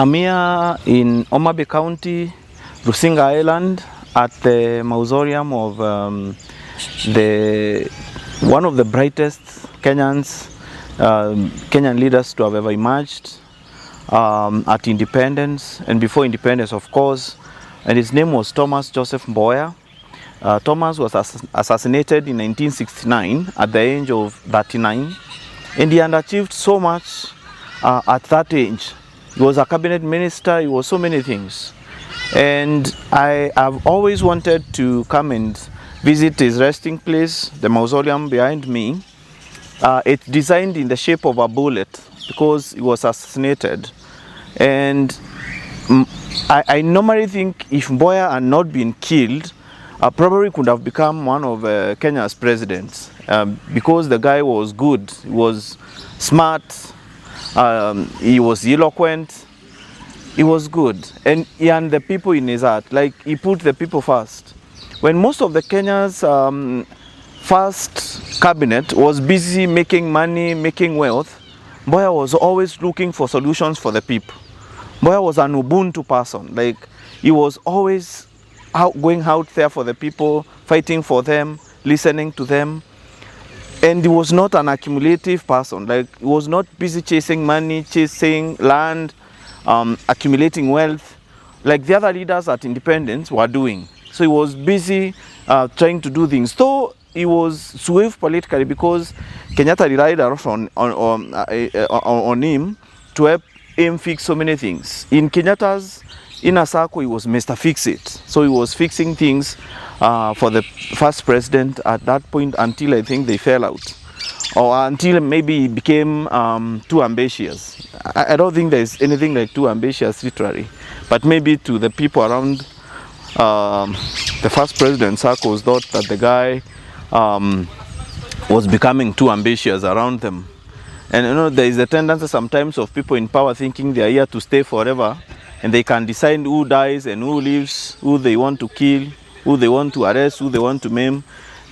I'm here in Homabay County, Rusinga Island, at the mausoleum of one of the brightest Kenyan leaders to have ever emerged at independence and before independence, of course. And his name was Thomas Joseph Mboya. Thomas was assassinated in 1969 at the age of 39, and he had achieved so much at that age. He was a cabinet minister, he was so many things. And I have always wanted to come and visit his resting place, the mausoleum behind me. It's designed in the shape of a bullet because he was assassinated. And I normally think if Mboya had not been killed, probably could have become one of Kenya's presidents because the guy was good, he was smart, he was eloquent, he was good, and he had the people in his heart. Like, he put the people first. When most of the Kenya's first cabinet was busy making money, making wealth, Mboya was always looking for solutions for the people. Mboya was an Ubuntu person. Like, he was always going out there for the people, fighting for them, listening to them. And he was not an accumulative person. Like, he was not busy chasing money, chasing land, accumulating wealth, like the other leaders at independence were doing. So he was busy trying to do things. Though he was swift politically because Kenyatta relied a lot on him to help him fix so many things. In Kenyatta's inner circle, he was Mr. Fix-It. So he was fixing things for the first president at that point until I think they fell out. Or until maybe he became too ambitious. I don't think there's anything like too ambitious literally. But maybe to the people around the first president circles thought that the guy was becoming too ambitious around them. And you know, there is a tendency sometimes of people in power thinking they are here to stay forever, and they can decide who dies and who lives, who they want to kill, who they want to arrest, who they want to maim.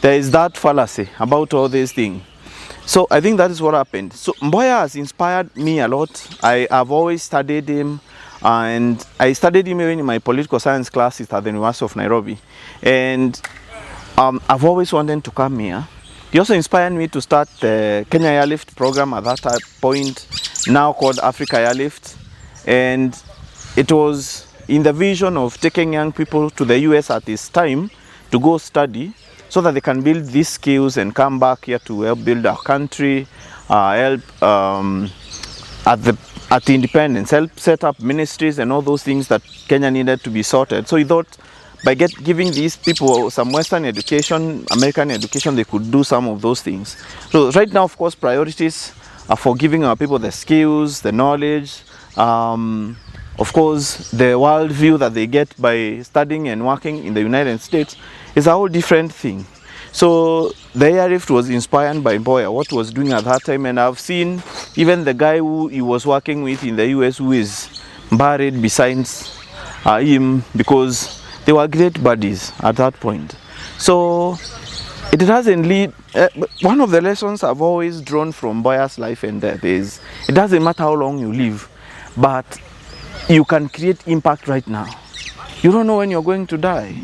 There is that fallacy about all these things. So I think that is what happened. So Mboya has inspired me a lot. I have always studied him, and I studied him even in my political science classes at the University of Nairobi. And I've always wanted to come here. He also inspired me to start the Kenya Airlift program at that point, now called Africa Airlift. And it was in the vision of taking young people to the US at this time to go study so that they can build these skills and come back here to help build our country, help at the independence, help set up ministries and all those things that Kenya needed to be sorted. So he thought by giving these people some Western education, American education, they could do some of those things. So right now, of course, priorities are for giving our people the skills, the knowledge, of course, the worldview that they get by studying and working in the United States is a whole different thing. So the airlift was inspired by Mboya, what he was doing at that time, and I've seen even the guy who he was working with in the US who is buried beside him because they were great buddies at that point. So it doesn't lead, one of the lessons I've always drawn from Mboya's life and death is it doesn't matter how long you live, but you can create impact right now. You don't know when you're going to die.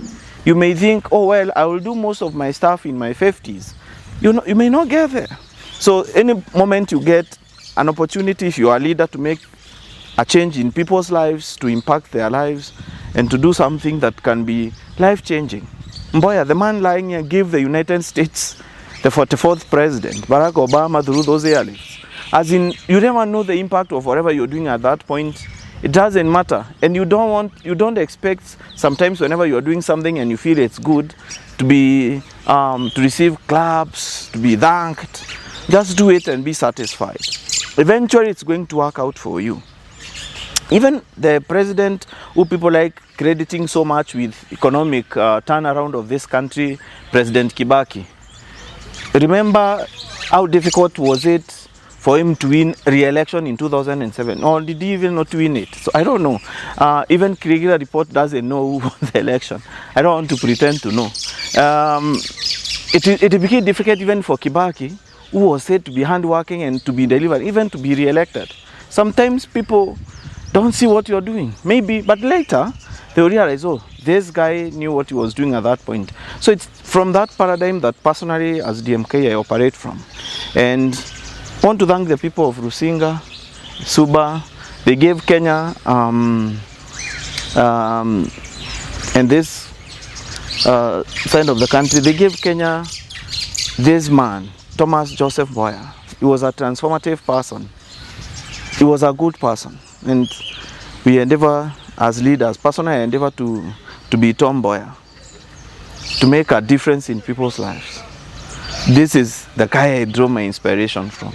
You may think, oh well, I will do most of my stuff in my 50s. You may not get there. So any moment you get an opportunity, if you are a leader, to make a change in people's lives, to impact their lives, and to do something that can be life-changing. Mboya, the man lying here, gave the United States the 44th president, Barack Obama, through those airlifts. As in, you never know the impact of whatever you're doing at that point. It doesn't matter, and you don't expect sometimes whenever you're doing something and you feel it's good to be to receive claps, to be thanked. Just do it and be satisfied. Eventually, it's going to work out for you. Even the president, who people like crediting so much with economic turnaround of this country, President Kibaki. Remember how difficult was it for him to win re-election in 2007, or did he even not win it? So I don't know. Even Kiogora report doesn't know who won the election. I don't want to pretend to know. It became difficult even for Kibaki, who was said to be hardworking and to be delivered, even to be re-elected. Sometimes people don't see what you're doing. Maybe, but later they will realize, oh, this guy knew what he was doing at that point. So it's from that paradigm that personally as DMK I operate from. And I want to thank the people of Rusinga, Suba. They gave Kenya and this side of the country, they gave Kenya this man, Thomas Joseph Mboya. He was a transformative person. He was a good person. And we endeavor as leaders, personally I endeavor to be Tom Mboya, to make a difference in people's lives. This is the guy I draw my inspiration from.